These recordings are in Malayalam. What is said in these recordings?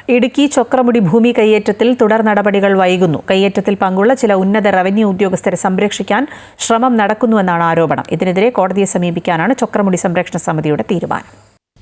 ഇടുക്കി ചൊക്രമുടി ഭൂമി കയ്യേറ്റത്തിൽ തുടർ നടപടികൾ വൈകുന്നു. കയ്യേറ്റത്തിൽ പങ്കുള്ള ചില ഉന്നത റവന്യൂ ഉദ്യോഗസ്ഥരെ സംരക്ഷിക്കാൻ ശ്രമം നടക്കുന്നുവെന്നാണ് ആരോപണം. ഇതിനെതിരെ കോടതിയെ സമീപിക്കാനാണ് ചൊക്രമുടി സംരക്ഷണ സമിതിയുടെ തീരുമാനം.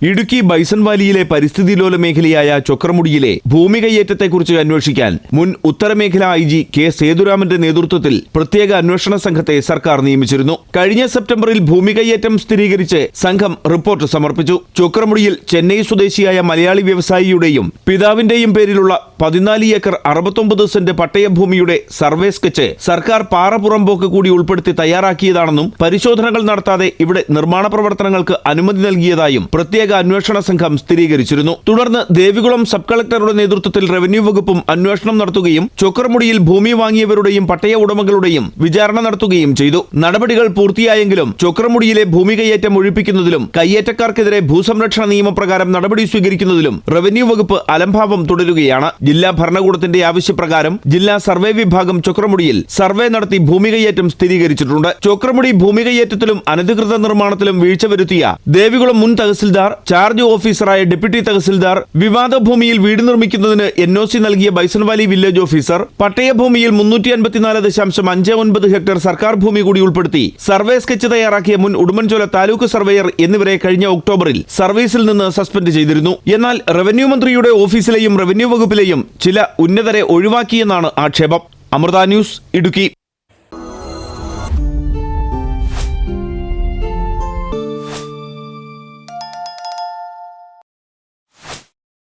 ഇടുക്കി ബൈസൺ വാലിയിലെ പരിസ്ഥിതിലോല മേഖലയായ ചൊക്രമുടിയിലെ ഭൂമി കയ്യേറ്റത്തെക്കുറിച്ച് അന്വേഷിക്കാൻ മുൻ ഉത്തരമേഖലാ IG കെ സേതുരാമന്റെ നേതൃത്വത്തിൽ പ്രത്യേക അന്വേഷണ സംഘത്തെ സർക്കാർ നിയമിച്ചിരുന്നു. കഴിഞ്ഞ സെപ്റ്റംബറിൽ ഭൂമി കയ്യേറ്റം സ്ഥിരീകരിച്ച് സംഘം റിപ്പോർട്ട് സമർപ്പിച്ചു. ചൊക്രമുടിയിൽ ചെന്നൈ സ്വദേശിയായ മലയാളി വ്യവസായിയുടെയും പിതാവിന്റെയും പേരിലുള്ള 14 ഏക്കർ 69 സെന്റ് പട്ടയഭൂമിയുടെ സർവേ സ്കെച്ച് സർക്കാർ പാറപുറമ്പോക്ക് കൂടി ഉൾപ്പെടുത്തി തയ്യാറാക്കിയതാണെന്നും പരിശോധനകൾ നടത്താതെ ഇവിടെ നിർമ്മാണ പ്രവർത്തനങ്ങൾക്ക് അനുമതി നൽകിയതായും പ്രത്യേക അന്വേഷണ സംഘം സ്ഥിരീകരിച്ചിരുന്നു. തുടർന്ന് ദേവികുളം സബ് കളക്ടറുടെ നേതൃത്വത്തിൽ റവന്യൂ വകുപ്പും അന്വേഷണം നടത്തുകയും ചൊക്രമുടിയിൽ ഭൂമി വാങ്ങിയവരുടെയും പട്ടയ ഉടമകളുടെയും വിചാരണ നടത്തുകയും ചെയ്തു. നടപടികൾ പൂർത്തിയായെങ്കിലും ചൊക്രമുടിയിലെ ഭൂമി കയ്യേറ്റം ഒഴിപ്പിക്കുന്നതിലും കയ്യേറ്റക്കാർക്കെതിരെ ഭൂസംരക്ഷണ നിയമപ്രകാരം നടപടി സ്വീകരിക്കുന്നതിലും റവന്യൂ വകുപ്പ് അലംഭാവം തുടരുകയാണ്. ജില്ലാ ഭരണകൂടത്തിന്റെ ആവശ്യപ്രകാരം ജില്ലാ സർവേ വിഭാഗം ചൊക്രമുടിയിൽ സർവേ നടത്തി ഭൂമി കയ്യേറ്റം സ്ഥിരീകരിച്ചിട്ടുണ്ട്. ചൊക്രമുടി ഭൂമി കയ്യേറ്റത്തിലും അനധികൃത നിർമ്മാണത്തിലും വീഴ്ച വരുത്തിയ ദേവികുളം മുൻ തഹസിൽദാർ, ചാർജ് ഓഫീസറായ ഡെപ്യൂട്ടി തഹസിൽദാർ, വിവാദ ഭൂമിയിൽ വീട് നിർമ്മിക്കുന്നതിന് NOC നൽകിയ ബൈസൺ വാലി വില്ലേജ് ഓഫീസർ, പട്ടയഭൂമിയിൽ 354.59 ഹെക്ടർ സർക്കാർ ഭൂമി കൂടി ഉൾപ്പെടുത്തി സർവേ സ്കെച്ച് തയ്യാറാക്കിയ മുൻ ഉടുമ്പൻചോല താലൂക്ക് സർവേയർ എന്നിവരെ കഴിഞ്ഞ ഒക്ടോബറിൽ സർവീസിൽ നിന്ന് സസ്പെൻഡ് ചെയ്തിരുന്നു. എന്നാൽ റവന്യൂ മന്ത്രിയുടെ ഓഫീസിലെയും റവന്യൂ വകുപ്പിലെയും ചില ഉന്നതരെ ഒഴിവാക്കിയെന്നാണ് ആക്ഷേപം. അമൃത ന്യൂസ്, ഇടുക്കി.